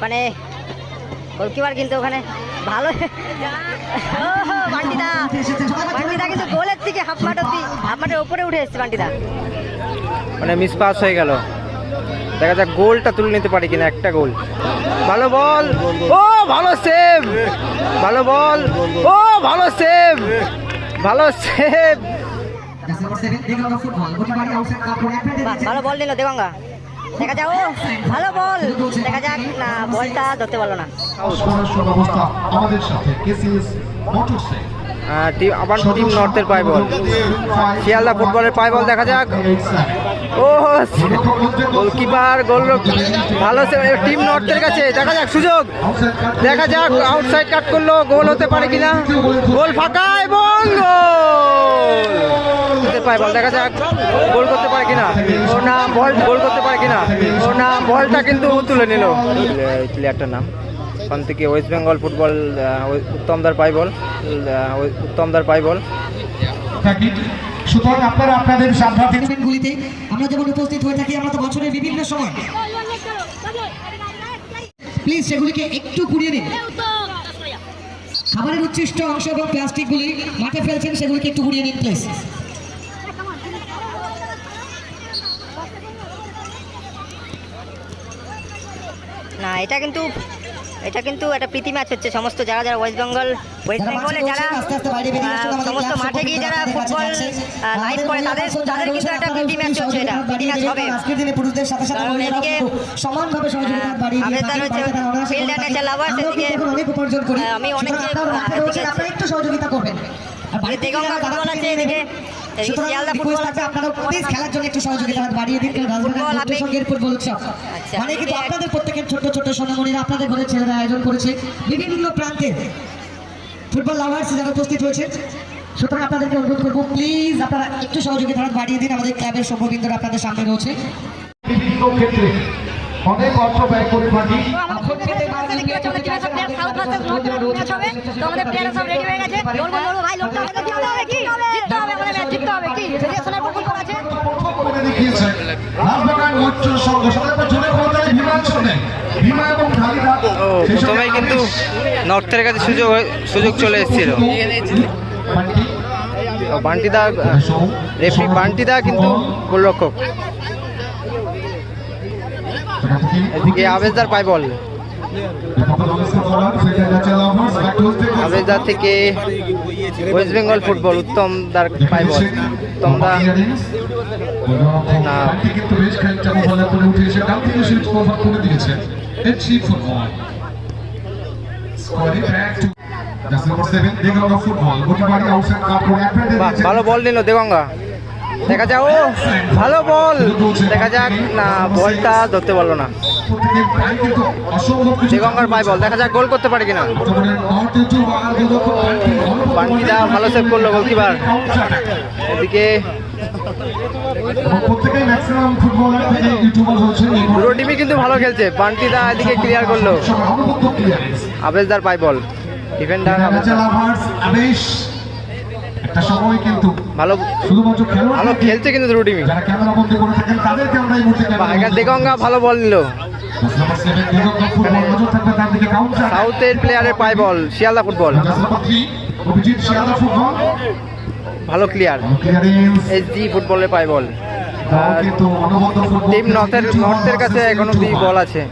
ওখানে গোলকিপার কিন্তু ওখানে ভালো বান্টিদা কিন্তু গোলের থেকে হাফ মাঠের উপরে উঠে এসছে বান্টিদা, মানে মিস পাস হয়ে গেল। দেখা যাক গোলটা তুলে নিতে পারি কিনা। একটা গোল, ভালো বল, ও ভালো সেভ, ভালো বল, ও ভালো সেভ, ভালো সেভ। ভালো বল দিল দেগঙ্গা, দেখা যাক, ও ভালো বল, দেখা যাক না বলটা ধরতে পারলো না। আবার টিম নর্থের পায় বল, শিয়ালদা ফুটবলের পায় বল, দেখা যাক, ও গোলকিপার গোল ভালো টিম নর্থের কাছে, দেখা যাক সুযোগ, দেখা যাক আউটসাইড কাট করলো, গোল হতে পারে কিনা, গোল ফাঁকা এবং পায় বল, দেখা যাক গোল করতে পারে কিনা, ও না বল গোল করতে পারে কিনা, ও না বলটা কিন্তু তুলে নিল। প্লেয়ারটার নাম ওখান থেকে ওয়েস্ট বেঙ্গল ফুটবল, উত্তমদার পাই বল, উত্তমদার পাই বল। সুতরাং আপনারা আপনাদের টুর্নামেন্টগুলিতে আমরা যেমন উপস্থিত হয়ে থাকি, আমরা তো বছরের বিভিন্ন সময়, প্লিজ সেগুলিকে একটু ঘুরিয়ে নিন। খাবারের উচ্ছিষ্ট অংশ এবং প্লাস্টিকগুলি মাঠে ফেলছেন, সেগুলিকে একটু ঘুরিয়ে নিন প্লিজ। না এটা কিন্তু একটা প্রীতি ম্যাচ হচ্ছে, সমস্ত যারা ওয়েস্ট বেঙ্গলে যারা সমস্ত মাঠে গিয়ে যারা ফুটবল লাইভ করে তাদের কিন্তু একটা প্রীতি ম্যাচ হচ্ছে, এটা প্রীতি ম্যাচ হবে। পুরুষদের সাথে সাথে এদিকে সমানভাবে সহযোগিতা বাড়িয়ে আমি অনেক একটু সহযোগিতা করবেন। দেগঙ্গা ফুটবল আছে, এদিকে শিয়ালদা ফুটবল আছে, আপনারা প্লিজ খেলার জন্য একটু সহযোগিতা বাড়িয়ে দিন। রাজবাড়ির ফুটবল উৎসব মানে কিন্তু আপনাদের প্রত্যেকের ছোট ছোট সোনামণিরা, আপনাদের ঘরের ছেলেরা আয়োজন করেছে বিভিন্ন প্রান্তে ফুটবল লাভার্স যারা উপস্থিত হয়েছে। সুতরাং আপনাদেরকে অনুরোধ করবো, প্লিজ আপনারা একটু সহযোগিতা বাড়িয়ে দিন। আমাদের ক্লাবের সভ্যবৃন্দরা আপনাদের সামনে রয়েছে। বিভিন্ন ক্ষেত্রে অনেক অর্থ ব্যয় করে থাকি। প্রথমেই কিন্তু নর্থের কাছে সুযোগ চলে এসেছিল। বান্টিদা রেফারি, বান্টিদা কিন্তু গোলরক্ষক। এদিকে আবেজদার পায় বল, আবেজদার থেকে ওয়েস্ট বেঙ্গল ফুটবল, উত্তমদার পায় বল, উত্তমদা না ভালো বল নিল দেগঙ্গা, দেখা যাক, ও ভালো বল, দেখা যাক না বলটা ধরতে পারলো না। দেগঙ্গার পায় বল, দেখা যাক গোল করতে পারে কিনা। বান্টিদা ভালো সেভ করলো গোলকিপার। এদিকে দুটো টিমই কিন্তু ভালো খেলছে। বান্টিদা এদিকে ক্লিয়ার করলো, আবেজদার পায় বল, ডিফেন্ডার ভালো ভালো খেলছে কিন্তু দুটো টিমই। দেগঙ্গা ভালো বল নিল, সাউথের প্লেয়ারের পায় বল, শিয়ালদা ফুটবল ভালো ক্লিয়ার, এসডি ফুটবলের পায় বল। টিম নর্থের কাছে এখনো বল আছে।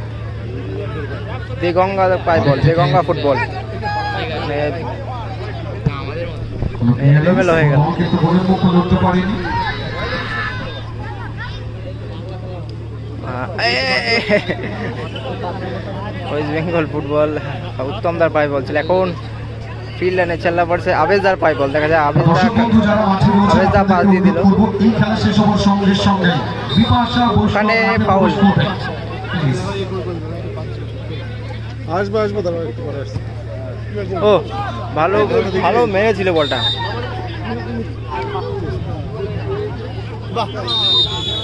দেগঙ্গা পায় বল, দেগঙ্গা ফুটবল এলোমেলো হয়ে গেল। ওয়েস্ট বেঙ্গল ফুটবল, উত্তমদার পায় বল ছিল। এখন ফিল্ড লাইনে চেল্লা পড়ছে, আবেজদার পায় বল, দেখা যায় আবেজদা পাস দিয়ে দিল, ওখানে ফাউল। ও ভালো ভালো মেরেছিল বলটা,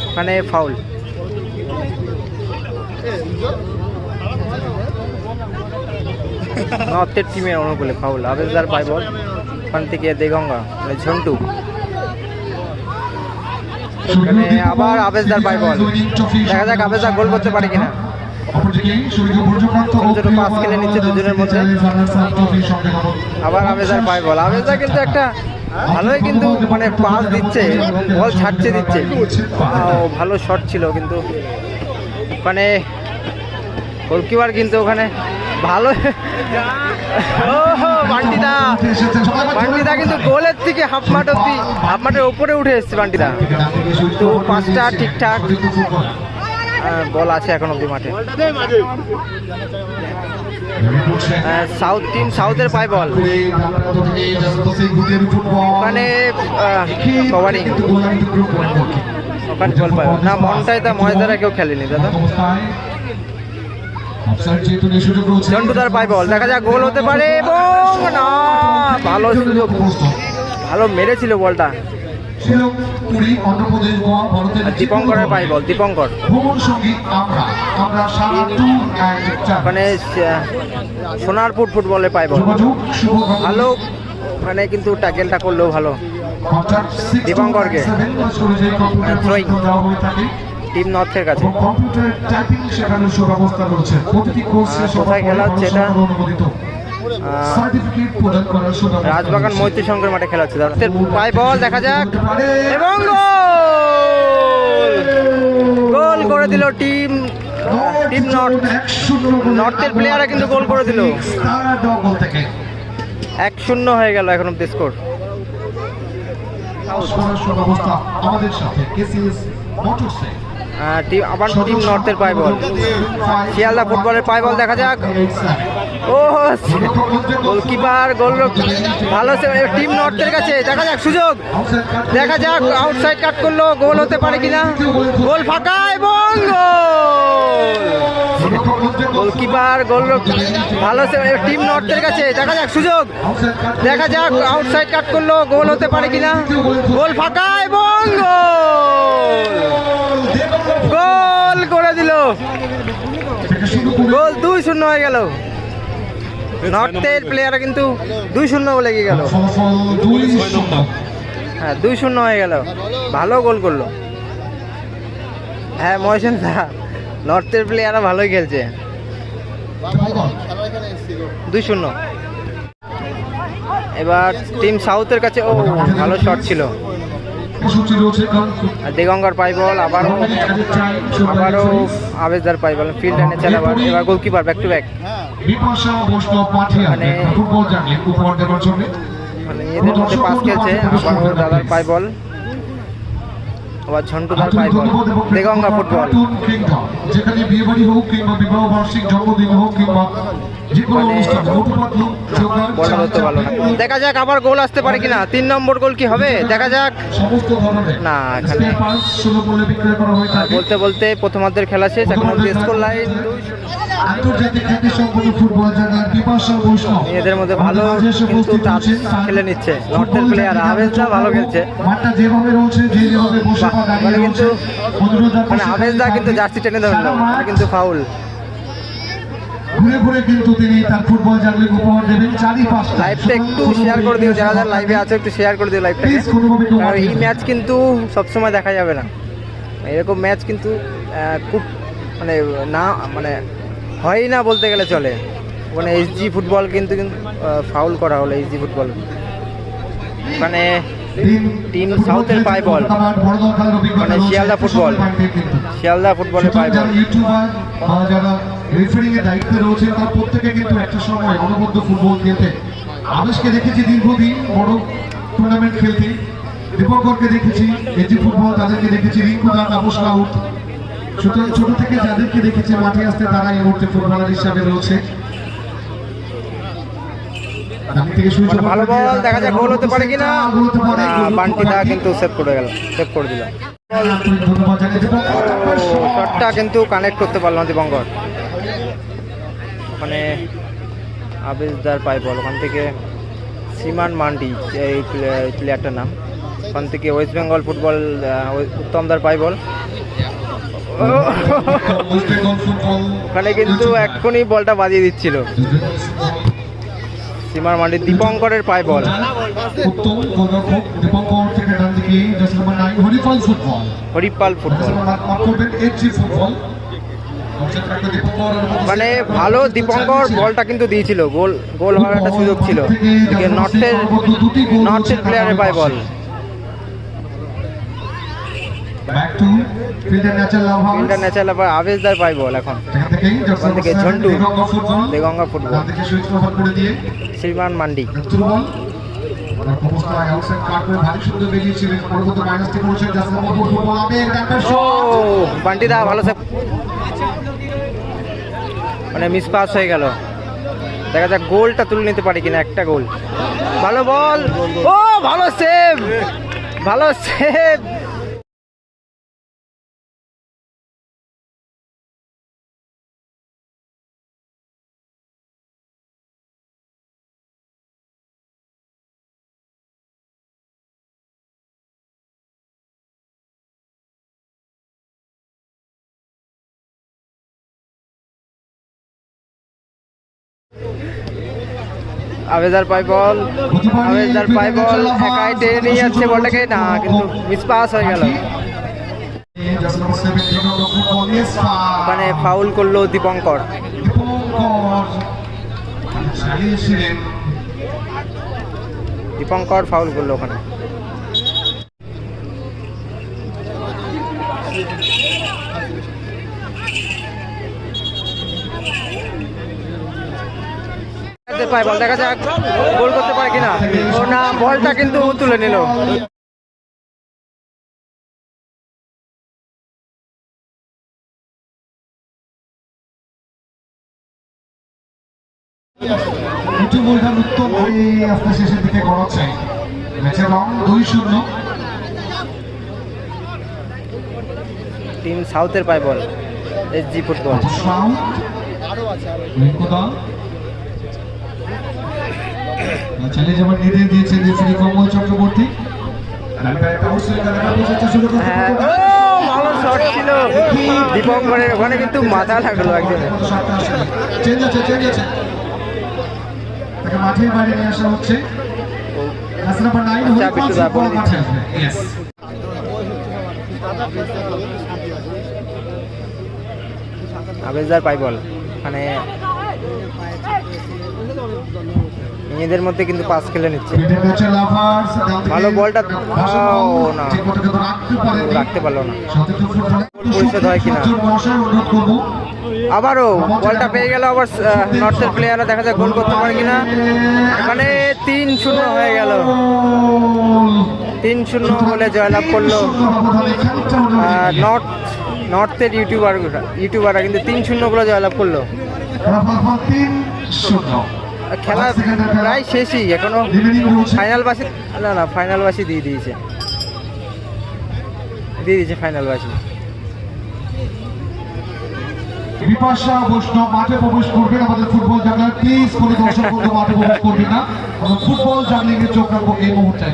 ওখানে ফাউল। নর্থের টিমের অনুকূলে ফাউল, আবেজদার পায় বল, ওখান থেকে দেগঙ্গা মানে ঝন্টু, আবার আবেজদার পায় বল, দেখা যাক আবেজদার গোল করতে পারে কিনা। ছোট পাস খেলে নিচ্ছে দুজনের মধ্যে। আবার আবেদার পায় বল, আবেদা কিন্তু একটা ভালোই কিন্তু মানে পাস দিচ্ছে এবং বল ছাড়ছে দিচ্ছে। ভালো শট ছিল কিন্তু ওখানে গোলকিপার কিন্তু ওখানে ভালো। বান্টিদা কিন্তু গোলের থেকে হাফ মাঠের উপরে উঠে এসছে বান্টিদা। তো পাঁচটা ঠিকঠাক বল আছে এখন অব্দি মাঠে। সাউথের পায় বল, ওখানে কভারিং, ওখানে বল পায় না। মনটাই তা ময়দারা কেউ খেলেনি দাদা। জন্টুদার পায় বল, দেখা যাক গোল হতে পারে এবং না, ভালো সুযোগ, ভালো মেরেছিল বলটা। দীপঙ্করের পায় বল, দীপঙ্কর ওখানে সোনারপুর ফুটবলে পায় বল, ভালো মানে কিন্তু ট্যাকেলটা করলেও ভালো দীপঙ্করকে। থ্রোয়িং টিম নর্থের কাছে। কোথায় খেলা হচ্ছে এটা? রাজবাগান মৈত্রী সংঘের মাঠে খেলা হচ্ছে। পায় বল, দেখা যাক এবং গোল করে দিল টিম নর্থের প্লেয়াররা কিন্তু গোল করে দিল। 1-0 হয়ে গেল এখন অব্দি স্কোর। আবার টিম নর্থের পায় বল, শিয়ালদা ফুটবলের পায় বল, দেখা যাক। ও গোলকিপার গোল ভালো টিম নর্থের কাছে, দেখা যাক সুযোগ, দেখা যাক আউটসাইড কাট করলো, গোল হতে পারে কিনা। গোল ফাঁকা এবং গোলকিপার গোল ভালো টিম নর্থের কাছে, দেখা যাক সুযোগ, দেখা যাক আউটসাইড কাট করলো, গোল হতে পারে কিনা। গোল ফাঁকা এবং গোল করে দিল, গোল 2-0 হয়ে গেল। নর্থের প্লেয়াররা কিন্তু 2-0 বলে গিয়ে গেল। হ্যাঁ 2-0 হয়ে গেল, ভালো গোল করলো। হ্যাঁ মহেশন দা, নর্থের প্লেয়াররা ভালোই খেলছে। 2-0। এবার টিম সাউথের কাছে, ও ভালো শট ছিল। দিগঙ্গর পাই বল, আবারও আবেদার পাই বল, ফিল্ড লাইনে চালা। এবার গোলকিপার ব্যাক টু ব্যাক, মানে এদের মধ্যে পাস খেলছে। আবারও দাদার পাই বল, আবার ঝন্টুদার পাই বল, দিগঙ্গা ফুটবল। বলটা ধরতে পারলো না, দেখা যাক আবার গোল আসতে পারে কিনা। 3 নম্বর গোল কি হবে, দেখা যাক। না এখানে বলতে বলতে প্রথমার্ধের খেলা শেষ, এখন স্কোর লাইন এদের মধ্যে ভালো কিন্তু টাচ খেলে নিচ্ছে নর্থের প্লেয়ার। আবেজদা ভালো খেলছে, মানে কিন্তু মানে আবেজদা কিন্তু জার্সি টেনে ধরলো, কিন্তু ফাউল। ঘুরে ঘুরে কিন্তু তিনি তার ফুটবল জার্নি উপহার দেবেন। লাইভটা একটু শেয়ার করে দিও, যারা যারা লাইভে আছে একটু শেয়ার করে দিও লাইভটাকে, কারণ এই ম্যাচ কিন্তু সবসময় দেখা যাবে না। এরকম ম্যাচ কিন্তু খুব মানে না মানে হয় না বলতে গেলে চলে। মানে এসজি ফুটবল কিন্তু ফাউল করা হলো, এসজি ফুটবল। মানে টিম সাউথের পায় বল, মানে শিয়ালদা ফুটবলের পায় বল। রেফারিং এর দায়িত্বে রয়েছে তার প্রত্যেকে কিন্তু একটা সময় অনবদ্য ফুটবল খেলতে। আবেশকে দেখেছি দীর্ঘদিন বড় টুর্নামেন্ট খেলতে, দীপঙ্করকে দেখেছি এজি ফুটবল, তাদেরকে দেখেছি রিঙ্কুদা, তাপস রাউত। ছোট থেকে যাদেরকে দেখেছি মাঠে আসতে, তারা এই মুহূর্তে ফুটবলার হিসাবে রয়েছে। ভালো বল, দেখা যাক গোল হতে পারে কিনা। বান্টিদা কিন্তু সেভ করে দিল। শটটা কিন্তু কানেক্ট করতে পারল না দীপঙ্কর। ওখানে আবেজদার পাই বল, ওখান থেকে সীমান মান্ডি এই প্লেয়ারটার নাম, ওখান থেকে ওয়েস্ট বেঙ্গল ফুটবল উত্তমদার পাই বল। ওখানে কিন্তু এক্ষুনি বলটা বাজিয়ে দিচ্ছিল সীমার মান্ডি। দীপঙ্করের পায় বল, হরিপাল ফুটবল। মানে ভালো দীপঙ্কর বলটা কিন্তু দিয়েছিল, গোল গোল হওয়ার একটা সুযোগ ছিল। এদিকে নর্থের প্লেয়ারের পায় বল। ইন্টারন্যাশনাল আবার আবেশদার পায় বল। এখন থেকে ঝন্টু দেগঙ্গা ফুটবল, শ্রীমান মান্ডি। বান্টিদা ভালো সে, মানে মিস পাস হয়ে গেল। দেখা যাক গোলটা তুলে নিতে পারি কিনা, একটা গোল। ভালো বল, ও ভালো সেভ, ভালো সেভ। আবেদার পাই বল, আবেদার পাই বল, একাই টেনে নিয়ে যাচ্ছে বলটাকে, না কিন্তু মিস পাস হয়ে গেল। মানে ফাউল করলো দীপঙ্কর। দীপঙ্কর ফাউল করলো ওখানে। পায় বল, দেখা যাক গোল করতে পারে কিনা। ও না, বলটা কিন্তু তুলে নিল। শেষের দিকে গড়াচ্ছে ম্যাচের রং 2-0। টিম সাউথের পায় বল, এসজি ফুটবল। চ্যালেঞ্জ আবার নির্দেশ দিয়েছেন রেফারি কমল চক্রবর্তী। ভালো শট ছিল দীপঙ্করের, ওখানে কিন্তু মাথা লাগলো একজনের। তাকে মাঠের বাইরে নিয়ে আসা হচ্ছে। আবেশদার পাই বল, মানে নিজেদের মধ্যে কিন্তু পাস খেলে নিচ্ছে। ভালো বলটা না, রাখতে পারলো না। পরিশোধ হয় কিনা, আবারও বলটা পেয়ে গেল আবার নর্থের প্লেয়াররা। দেখা যায় গোল করতে পারে কিনা। মানে 3-0 হয়ে গেল। 3-0 হলে জয়লাভ করলো নর্থের ইউটিউবাররা কিন্তু 3-0 করে জয়লাভ করলো। খেলা প্রায় শেষই, এখনো ফাইনালবাসী দিয়ে দিয়েছে ফাইনালবাসী। বিপাশা বৈষ্ণব মাঠে প্রবেশ করবেন। আমাদের ফুটবল জাগলার প্লিজ কোনো দর্শক বন্ধু মাঠে প্রবেশ করবেন না। আমরা ফুটবল জাগলিং এর চোখ রাখবো এই মুহূর্তে।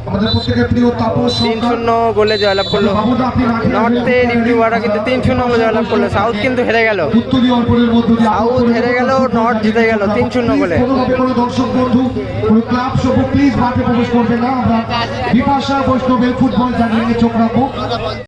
আমাদের প্রত্যেকের প্রিয় তাপস 3-0 গোলে জয়লাভ করলো নর্থের ইউটিউবাররা, কিন্তু 3-0 গোলে জয়লাভ করলো। সাউথ কিন্তু হেরে গেল, সাউথ হেরে গেল, নর্থ জিতে গেল 3-0 গোলে। কোনো দর্শক বন্ধু কোনো ক্লাব সভ্য প্লিজ মাঠে প্রবেশ করবেন না। আমরা বিপাশা বৈষ্ণবের ফুটবল জাগলিং এর চোখ রাখবো।